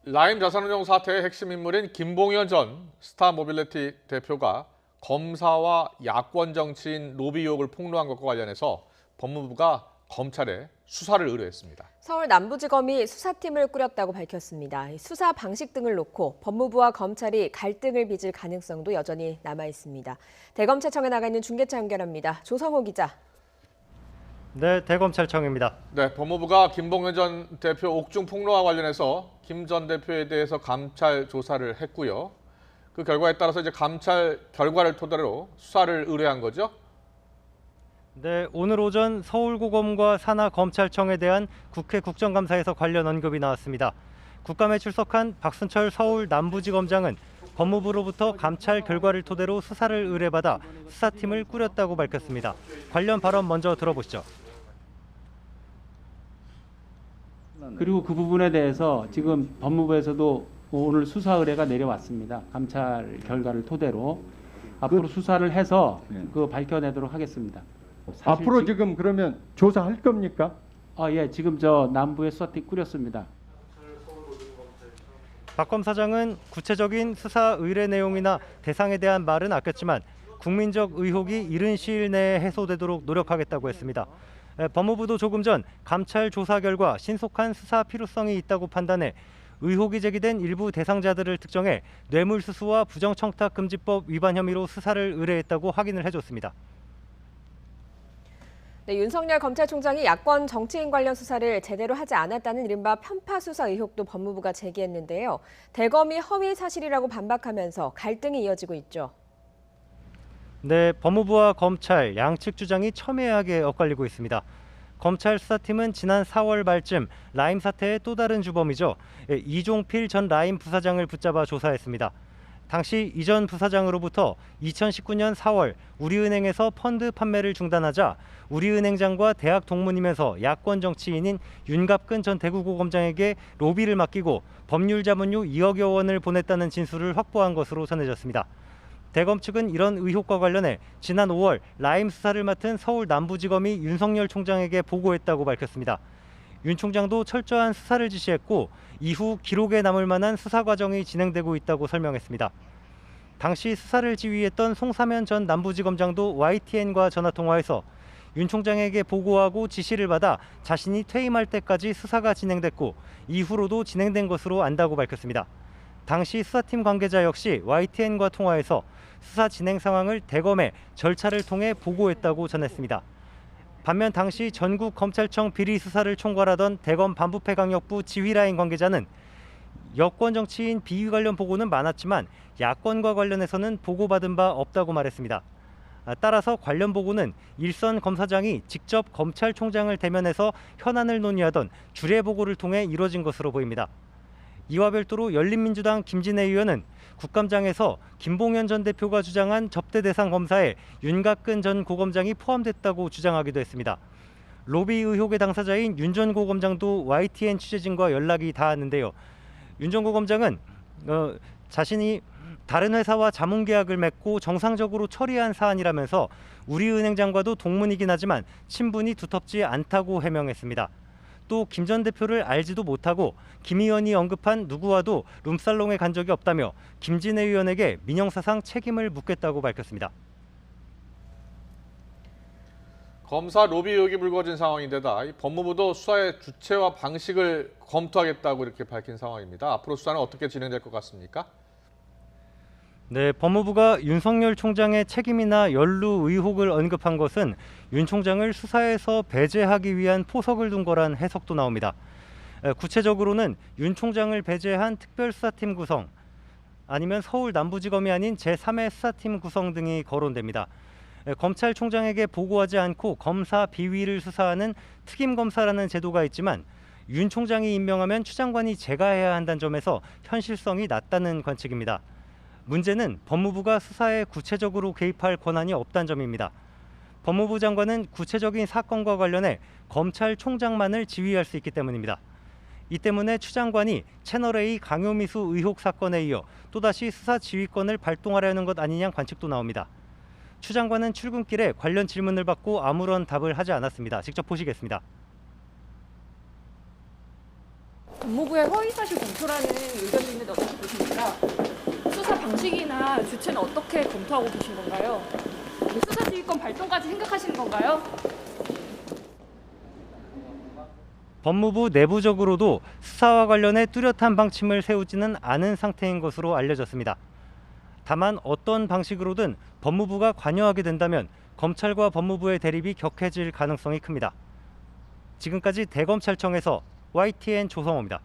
라임 자산운용 사태의 핵심 인물인 김봉현 전 스타모빌리티 대표가 검사와 야권 정치인 로비 의혹을 폭로한 것과 관련해서 법무부가 검찰에 수사를 의뢰했습니다. 서울 남부지검이 수사팀을 꾸렸다고 밝혔습니다. 수사 방식 등을 놓고 법무부와 검찰이 갈등을 빚을 가능성도 여전히 남아 있습니다. 대검찰청에 나가 있는 중계차 연결합니다. 조성호 기자. 네, 대검찰청입니다. 네, 법무부가 김봉현 전 대표 옥중 폭로와 관련해서 김 전 대표에 대해서 감찰 조사를 했고요. 그 결과에 따라서 이제 감찰 결과를 토대로 수사를 의뢰한 거죠. 네, 오늘 오전 서울고검과 산하검찰청에 대한 국회 국정감사에서 관련 언급이 나왔습니다. 국감에 출석한 박순철 서울 남부지검장은 법무부로부터 감찰 결과를 토대로 수사를 의뢰받아 수사팀을 꾸렸다고 밝혔습니다. 관련 발언 먼저 들어보시죠. 그리고 그 부분에 대해서 지금 법무부에서도 오늘 수사 의뢰가 내려왔습니다. 감찰 결과를 토대로 앞으로 수사를 해서 그 밝혀내도록 하겠습니다. 앞으로 지금 그러면 조사할 겁니까? 예, 지금 저 남부에 수사팀 꾸렸습니다. 박 검사장은 구체적인 수사 의뢰 내용이나 대상에 대한 말은 아꼈지만 국민적 의혹이 이른 시일 내에 해소되도록 노력하겠다고 했습니다. 법무부도 조금 전 감찰 조사 결과 신속한 수사 필요성이 있다고 판단해 의혹이 제기된 일부 대상자들을 특정해 뇌물수수와 부정청탁금지법 위반 혐의로 수사를 의뢰했다고 확인을 해줬습니다. 네, 윤석열 검찰총장이 야권 정치인 관련 수사를 제대로 하지 않았다는 이른바 편파 수사 의혹도 법무부가 제기했는데요. 대검이 허위 사실이라고 반박하면서 갈등이 이어지고 있죠. 네, 법무부와 검찰 양측 주장이 첨예하게 엇갈리고 있습니다. 검찰 수사팀은 지난 4월 말쯤 라임 사태의 또 다른 주범이죠. 이종필 전 라임 부사장을 붙잡아 조사했습니다. 당시 이 전 부사장으로부터 2019년 4월 우리은행에서 펀드 판매를 중단하자 우리은행장과 대학 동문이면서 야권 정치인인 윤갑근 전 대구고검장에게 로비를 맡기고 법률 자문료 2억여 원을 보냈다는 진술을 확보한 것으로 전해졌습니다. 대검 측은 이런 의혹과 관련해 지난 5월 라임 수사를 맡은 서울 남부지검이 윤석열 총장에게 보고했다고 밝혔습니다. 윤 총장도 철저한 수사를 지시했고 이후 기록에 남을 만한 수사 과정이 진행되고 있다고 설명했습니다. 당시 수사를 지휘했던 송사면 전 남부지검장도 YTN과 전화통화해서 윤 총장에게 보고하고 지시를 받아 자신이 퇴임할 때까지 수사가 진행됐고 이후로도 진행된 것으로 안다고 밝혔습니다. 당시 수사팀 관계자 역시 YTN과 통화해서 수사 진행 상황을 대검에 절차를 통해 보고했다고 전했습니다. 반면 당시 전국 검찰청 비리 수사를 총괄하던 대검 반부패 강력부 지휘라인 관계자는 여권 정치인 비위 관련 보고는 많았지만 야권과 관련해서는 보고받은 바 없다고 말했습니다. 따라서 관련 보고는 일선 검사장이 직접 검찰총장을 대면해서 현안을 논의하던 주례 보고를 통해 이뤄진 것으로 보입니다. 이와 별도로 열린민주당 김진애 의원은 국감장에서 김봉현 전 대표가 주장한 접대 대상 검사에 윤갑근 전 고검장이 포함됐다고 주장하기도 했습니다. 로비 의혹의 당사자인 윤 전 고검장도 YTN 취재진과 연락이 닿았는데요. 윤 전 고검장은 자신이 다른 회사와 자문계약을 맺고 정상적으로 처리한 사안이라면서 우리은행장과도 동문이긴 하지만 친분이 두텁지 않다고 해명했습니다. 또 김 전 대표를 알지도 못하고 김 의원이 언급한 누구와도 룸살롱에 간 적이 없다며 김진애 의원에게 민형사상 책임을 묻겠다고 밝혔습니다. 검사 로비 의혹이 불거진 상황인데다 이 법무부도 수사의 주체와 방식을 검토하겠다고 이렇게 밝힌 상황입니다. 앞으로 수사는 어떻게 진행될 것 같습니까? 네, 법무부가 윤석열 총장의 책임이나 연루 의혹을 언급한 것은 윤 총장을 수사에서 배제하기 위한 포석을 둔 거란 해석도 나옵니다. 구체적으로는 윤 총장을 배제한 특별수사팀 구성, 아니면 서울 남부지검이 아닌 제3의 수사팀 구성 등이 거론됩니다. 검찰총장에게 보고하지 않고 검사 비위를 수사하는 특임검사라는 제도가 있지만 윤 총장이 임명하면 추 장관이 제가해야 한다는 점에서 현실성이 낮다는 관측입니다. 문제는 법무부가 수사에 구체적으로 개입할 권한이 없다는 점입니다. 법무부 장관은 구체적인 사건과 관련해 검찰총장만을 지휘할 수 있기 때문입니다. 이 때문에 추 장관이 채널A 강요미수 의혹 사건에 이어 또다시 수사 지휘권을 발동하려는 것 아니냐는 관측도 나옵니다. 추 장관은 출근길에 관련 질문을 받고 아무런 답을 하지 않았습니다. 직접 보시겠습니다. 법무부의 허위사실 공표라는 의견도 있는데 어떻게 보십니까? 수사 방식이나 주체는 어떻게 검토하고 계신 건가요? 수사지휘권 발동까지 생각하시는 건가요? 법무부 내부적으로도 수사와 관련해 뚜렷한 방침을 세우지는 않은 상태인 것으로 알려졌습니다. 다만 어떤 방식으로든 법무부가 관여하게 된다면 검찰과 법무부의 대립이 격해질 가능성이 큽니다. 지금까지 대검찰청에서 YTN 조성호입니다.